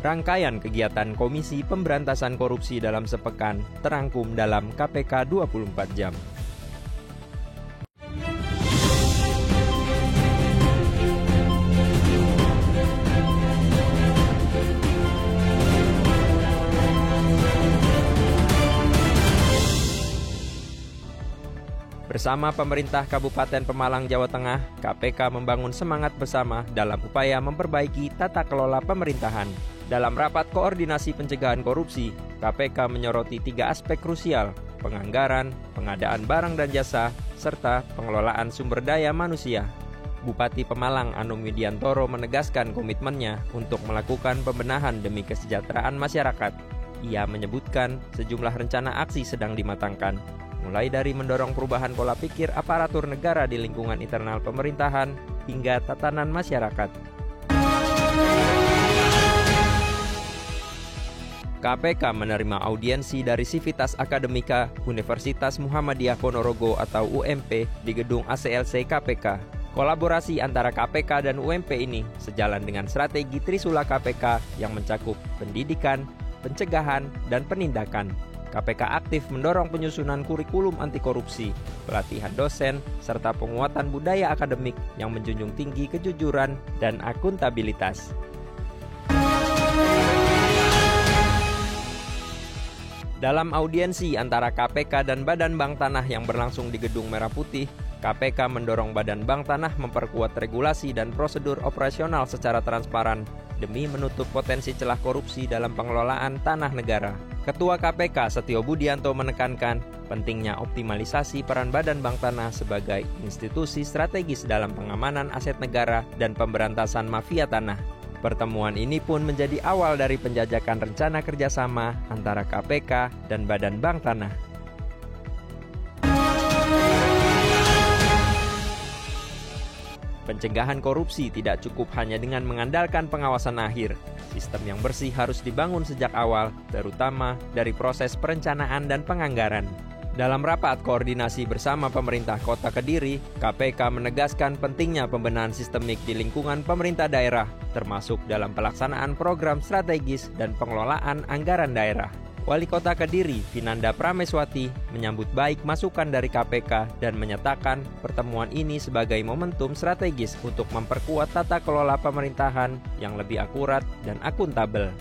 Rangkaian kegiatan Komisi Pemberantasan Korupsi dalam sepekan terangkum dalam KPK 24 Jam. Bersama pemerintah Kabupaten Pemalang, Jawa Tengah, KPK membangun semangat bersama dalam upaya memperbaiki tata kelola pemerintahan. Dalam rapat koordinasi pencegahan korupsi, KPK menyoroti 3 aspek krusial: penganggaran, pengadaan barang dan jasa, serta pengelolaan sumber daya manusia. Bupati Pemalang Anum Widiantoro menegaskan komitmennya untuk melakukan pembenahan demi kesejahteraan masyarakat. Ia menyebutkan sejumlah rencana aksi sedang dimatangkan, mulai dari mendorong perubahan pola pikir aparatur negara di lingkungan internal pemerintahan hingga tatanan masyarakat. KPK menerima audiensi dari Sivitas Akademika Universitas Muhammadiyah Ponorogo atau UMP di gedung ACLC KPK. Kolaborasi antara KPK dan UMP ini sejalan dengan strategi Trisula KPK yang mencakup pendidikan, pencegahan, dan penindakan. KPK aktif mendorong penyusunan kurikulum anti korupsi, pelatihan dosen, serta penguatan budaya akademik yang menjunjung tinggi kejujuran dan akuntabilitas. Dalam audiensi antara KPK dan Badan Bank Tanah yang berlangsung di Gedung Merah Putih, KPK mendorong Badan Bank Tanah memperkuat regulasi dan prosedur operasional secara transparan demi menutup potensi celah korupsi dalam pengelolaan tanah negara. Ketua KPK Setio Budianto menekankan pentingnya optimalisasi peran Badan Bank Tanah sebagai institusi strategis dalam pengamanan aset negara dan pemberantasan mafia tanah. Pertemuan ini pun menjadi awal dari penjajakan rencana kerjasama antara KPK dan Badan Bank Tanah. Pencegahan korupsi tidak cukup hanya dengan mengandalkan pengawasan akhir. Sistem yang bersih harus dibangun sejak awal, terutama dari proses perencanaan dan penganggaran. Dalam rapat koordinasi bersama pemerintah Kota Kediri, KPK menegaskan pentingnya pembenahan sistemik di lingkungan pemerintah daerah, termasuk dalam pelaksanaan program strategis dan pengelolaan anggaran daerah. Wali Kota Kediri, Vinanda Prameswati, menyambut baik masukan dari KPK dan menyatakan pertemuan ini sebagai momentum strategis untuk memperkuat tata kelola pemerintahan yang lebih akurat dan akuntabel.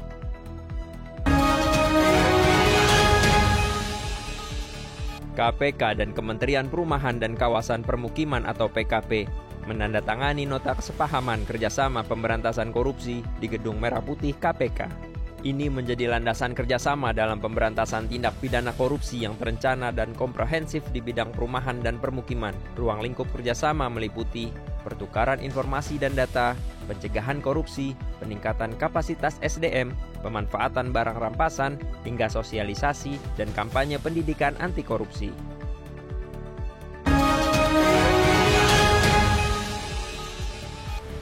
KPK dan Kementerian Perumahan dan Kawasan Permukiman atau PKP menandatangani nota kesepahaman kerjasama pemberantasan korupsi di Gedung Merah Putih KPK. Ini menjadi landasan kerjasama dalam pemberantasan tindak pidana korupsi yang terencana dan komprehensif di bidang perumahan dan permukiman. Ruang lingkup kerjasama meliputi pertukaran informasi dan data, pencegahan korupsi, peningkatan kapasitas SDM, pemanfaatan barang rampasan, hingga sosialisasi dan kampanye pendidikan anti korupsi.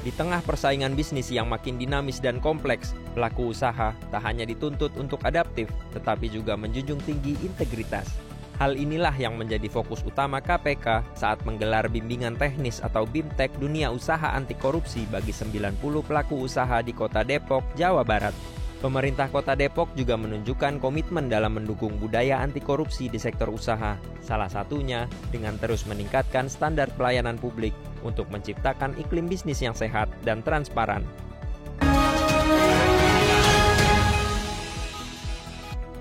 Di tengah persaingan bisnis yang makin dinamis dan kompleks, pelaku usaha tak hanya dituntut untuk adaptif, tetapi juga menjunjung tinggi integritas. Hal inilah yang menjadi fokus utama KPK saat menggelar bimbingan teknis atau BIMTEK Dunia Usaha Anti Korupsi bagi 90 pelaku usaha di Kota Depok, Jawa Barat. Pemerintah Kota Depok juga menunjukkan komitmen dalam mendukung budaya anti korupsi di sektor usaha, salah satunya dengan terus meningkatkan standar pelayanan publik untuk menciptakan iklim bisnis yang sehat dan transparan.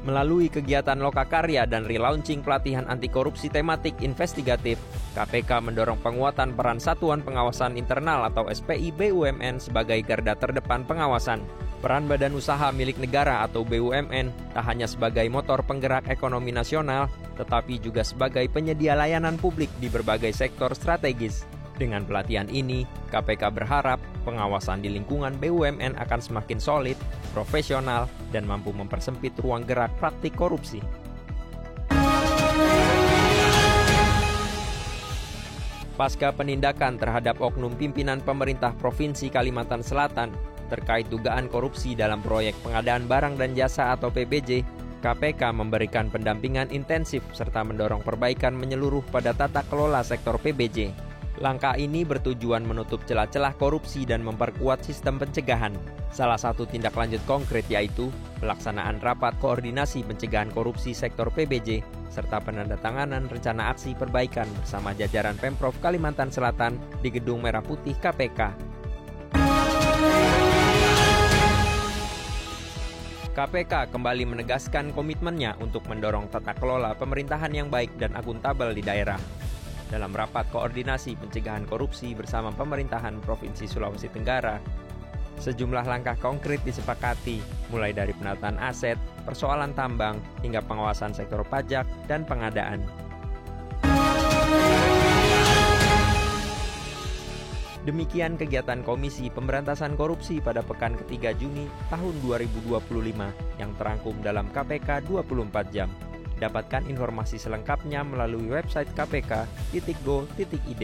Melalui kegiatan lokakarya dan relaunching pelatihan anti korupsi tematik investigatif, KPK mendorong penguatan peran Satuan Pengawasan Internal atau SPI BUMN sebagai garda terdepan pengawasan. Peran badan usaha milik negara atau BUMN tak hanya sebagai motor penggerak ekonomi nasional, tetapi juga sebagai penyedia layanan publik di berbagai sektor strategis. Dengan pelatihan ini, KPK berharap pengawasan di lingkungan BUMN akan semakin solid, profesional, dan mampu mempersempit ruang gerak praktik korupsi. Pasca penindakan terhadap oknum pimpinan pemerintah Provinsi Kalimantan Selatan terkait dugaan korupsi dalam proyek pengadaan barang dan jasa atau PBJ, KPK memberikan pendampingan intensif serta mendorong perbaikan menyeluruh pada tata kelola sektor PBJ. Langkah ini bertujuan menutup celah-celah korupsi dan memperkuat sistem pencegahan. Salah satu tindak lanjut konkret yaitu pelaksanaan rapat koordinasi pencegahan korupsi sektor PBJ serta penandatanganan rencana aksi perbaikan bersama jajaran Pemprov Kalimantan Selatan di Gedung Merah Putih KPK. KPK kembali menegaskan komitmennya untuk mendorong tata kelola pemerintahan yang baik dan akuntabel di daerah. Dalam rapat koordinasi pencegahan korupsi bersama pemerintahan Provinsi Sulawesi Tenggara, sejumlah langkah konkret disepakati, mulai dari penataan aset, persoalan tambang, hingga pengawasan sektor pajak dan pengadaan. Demikian kegiatan Komisi Pemberantasan Korupsi pada pekan ketiga Juni tahun 2025 yang terangkum dalam KPK 24 jam. Dapatkan informasi selengkapnya melalui website kpk.go.id.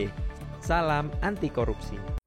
Salam anti korupsi.